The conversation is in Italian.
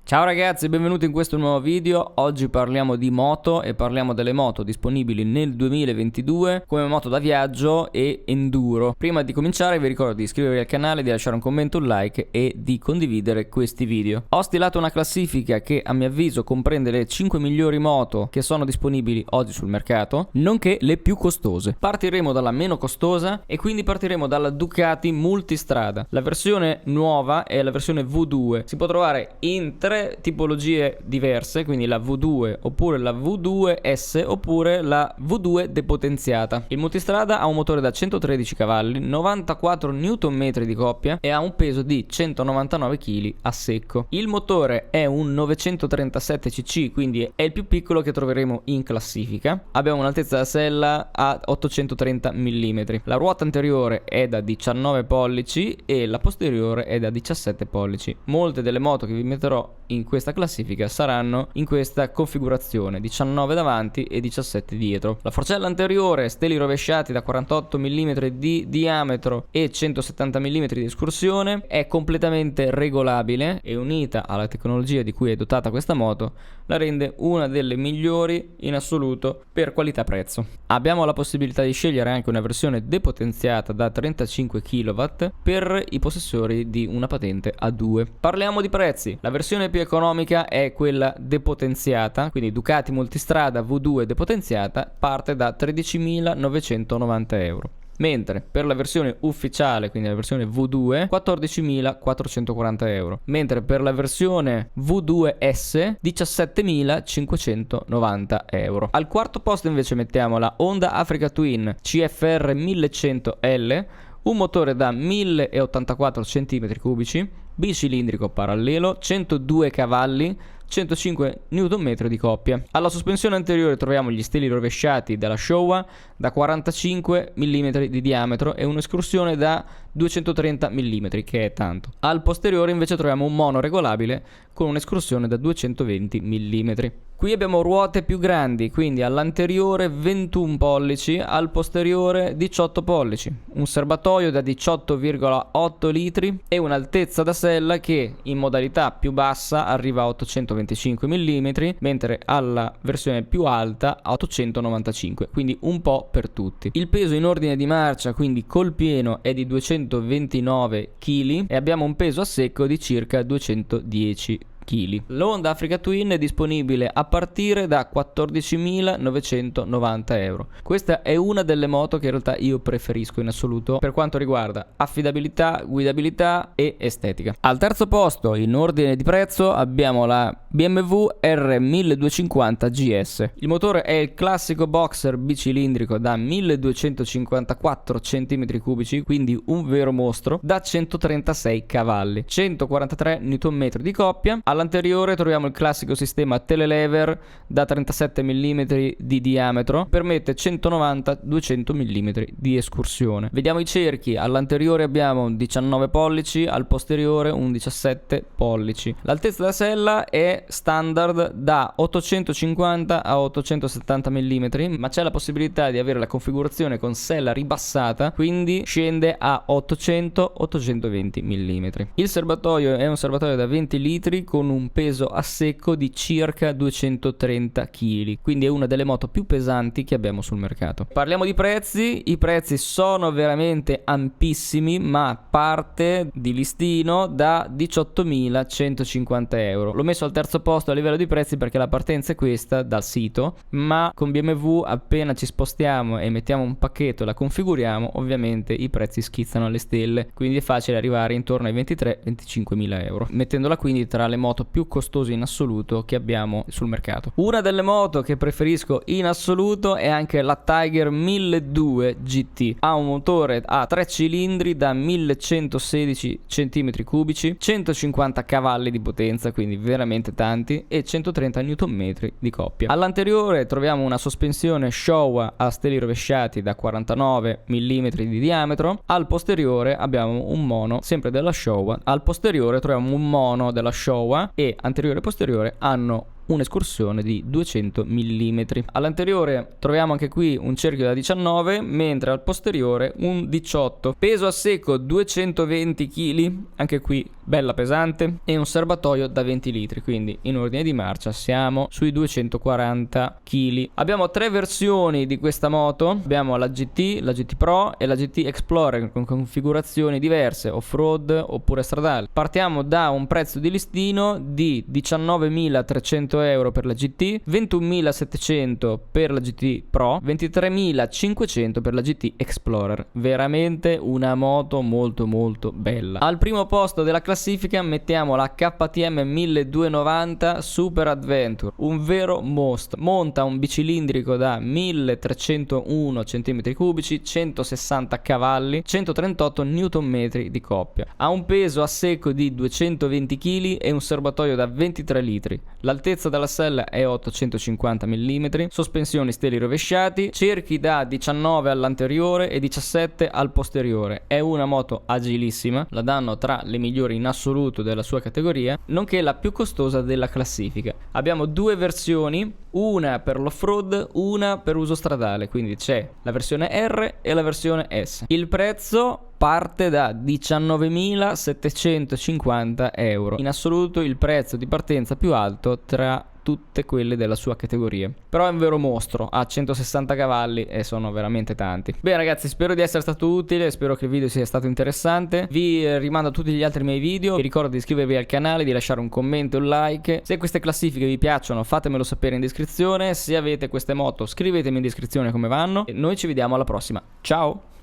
Ciao ragazzi, benvenuti in questo nuovo video. Oggi parliamo di moto e parliamo delle moto disponibili nel 2022 come moto da viaggio e enduro. Prima di cominciare vi ricordo di iscrivervi al canale, di lasciare un commento, un like e di condividere questi video. Ho stilato una classifica che a mio avviso comprende le 5 migliori moto che sono disponibili oggi sul mercato, nonché le più costose. Partiremo dalla meno costosa e quindi partiremo dalla Ducati Multistrada. La versione nuova è la versione V2, si può trovare in tre tipologie diverse, quindi la V2 oppure la V2S oppure la V2 depotenziata. Il multistrada ha un motore da 113 cavalli, 94 Nm di coppia e ha un peso di 199 kg a secco. Il motore è un 937 cc, quindi è il più piccolo che troveremo in classifica. Abbiamo un'altezza da sella a 830 mm. La ruota anteriore è da 19 pollici e la posteriore è da 17 pollici. Molte delle moto che vi metterò in questa classifica saranno in questa configurazione: 19 davanti e 17 dietro. La forcella anteriore, steli rovesciati da 48 mm di diametro e 170 mm di escursione, è completamente regolabile e unita alla tecnologia di cui è dotata questa moto la rende una delle migliori in assoluto per qualità-prezzo. Abbiamo la possibilità di scegliere anche una versione depotenziata da 35 kW per i possessori di una patente A2. Parliamo di prezzi. La versione più economica è quella depotenziata, quindi Ducati Multistrada V2 depotenziata parte da 13.990 euro. Mentre per la versione ufficiale, quindi la versione V2, 14.440 euro. Mentre per la versione V2S, 17.590 euro. Al quarto posto invece mettiamo la Honda Africa Twin CFR 1100L, un motore da 1084 cm3, bicilindrico parallelo, 102 cavalli, 105 Nm di coppia. Alla sospensione anteriore troviamo gli steli rovesciati della Showa da 45 mm di diametro e un'escursione da 230 mm, che è tanto. Al posteriore invece troviamo un mono regolabile con un'escursione da 220 mm. Qui abbiamo ruote più grandi, quindi all'anteriore 21 pollici, al posteriore 18 pollici, un serbatoio da 18,8 litri e un'altezza da sella che in modalità più bassa arriva a 825 mm, mentre alla versione più alta a 895, quindi un po' per tutti. Il peso in ordine di marcia, quindi col pieno, è di 229 kg e abbiamo un peso a secco di circa 210 kg. L'Honda Africa Twin è disponibile a partire da 14.990 euro. Questa è una delle moto che in realtà io preferisco in assoluto per quanto riguarda affidabilità, guidabilità e estetica. Al terzo posto in ordine di prezzo abbiamo la BMW R1250 GS. Il motore è il classico boxer bicilindrico da 1254 cm3, quindi un vero mostro, da 136 cavalli, 143 Nm di coppia. All'anteriore troviamo il classico sistema telelever da 37 mm di diametro, permette 190-200 mm di escursione. Vediamo i cerchi: all'anteriore abbiamo un 19 pollici, al posteriore un 17 pollici. L'altezza della sella è standard da 850 a 870 mm, ma c'è la possibilità di avere la configurazione con sella ribassata, quindi scende a 800-820 mm. Il serbatoio è un serbatoio da 20 litri con un peso a secco di circa 230 kg, quindi è una delle moto più pesanti che abbiamo sul mercato. Parliamo di prezzi. I prezzi sono veramente ampissimi, ma parte di listino da 18.150 euro. L'ho messo al terzo posto a livello di prezzi perché la partenza è questa dal sito, ma con BMW appena ci spostiamo e mettiamo un pacchetto e la configuriamo, ovviamente i prezzi schizzano alle stelle, quindi è facile arrivare intorno ai 23-25.000 euro, mettendola quindi tra le moto più costose in assoluto che abbiamo sul mercato. Una delle moto che preferisco in assoluto è anche la Tiger 1200 GT. Ha un motore a 3 cilindri da 1116 cm3, 150 cavalli di potenza, quindi veramente tanti, e 130 Nm di coppia. All'anteriore troviamo una sospensione Showa a steli rovesciati da 49 mm di diametro. Al posteriore abbiamo un mono sempre della Showa. Al posteriore troviamo un mono della Showa e anteriore e posteriore hanno un'escursione di 200 mm. All'anteriore troviamo anche qui un cerchio da 19, mentre al posteriore un 18. Peso a secco 220 kg, anche qui bella pesante, e un serbatoio da 20 litri, quindi in ordine di marcia siamo sui 240 kg. Abbiamo tre versioni di questa moto, abbiamo la GT, la GT Pro e la GT Explorer con configurazioni diverse, off-road oppure stradale. Partiamo da un prezzo di listino di 19.300 euro per la GT, 21.700 per la GT Pro, 23.500 per la GT Explorer. Veramente una moto molto bella. Al primo posto della classifica mettiamo la KTM 1290 Super Adventure, un vero mostro. Monta un bicilindrico da 1301 cm3, 160 cavalli, 138 Nm di coppia. Ha un peso a secco di 220 kg e un serbatoio da 23 litri. L'altezza della sella è 850 mm, sospensioni steli rovesciati, cerchi da 19 all'anteriore e 17 al posteriore. È una moto agilissima, la danno tra le migliori in assoluto della sua categoria, nonché la più costosa della classifica. Abbiamo due versioni, una per l'off-road, una per uso stradale, quindi c'è la versione R e la versione S. Il prezzo parte da 19.750 euro, in assoluto il prezzo di partenza più alto tra tutte quelle della sua categoria. Però è un vero mostro, ha 160 cavalli e sono veramente tanti. Bene ragazzi, spero di essere stato utile, spero che il video sia stato interessante. Vi rimando a tutti gli altri miei video, vi ricordo di iscrivervi al canale, di lasciare un commento e un like. Se queste classifiche vi piacciono fatemelo sapere in descrizione, se avete queste moto scrivetemi in descrizione come vanno e noi ci vediamo alla prossima. Ciao!